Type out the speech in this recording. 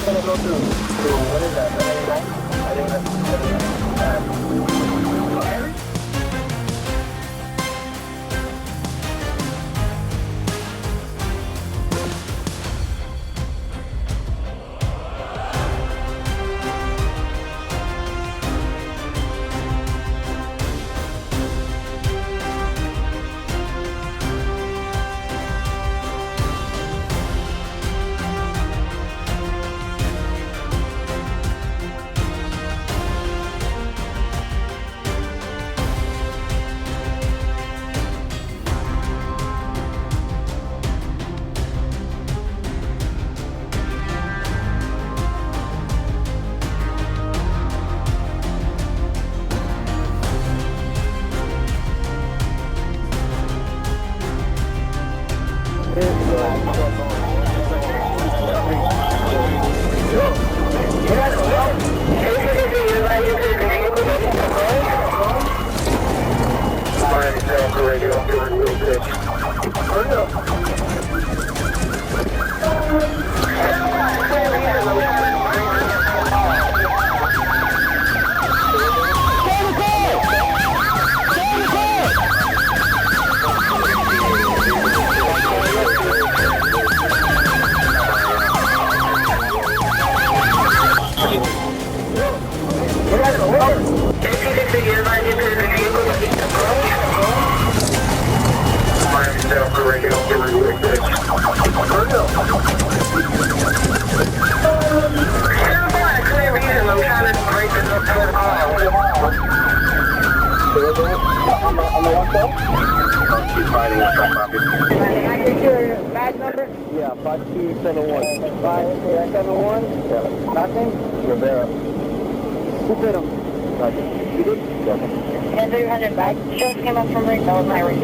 gonna go to what is that? I think that's yeah, 5271. 5271? Yeah. Nothing? Rivera. Who hit him? Nothing. You did? Nothing. 10-300 back. Just came up from Ring. That was my ring.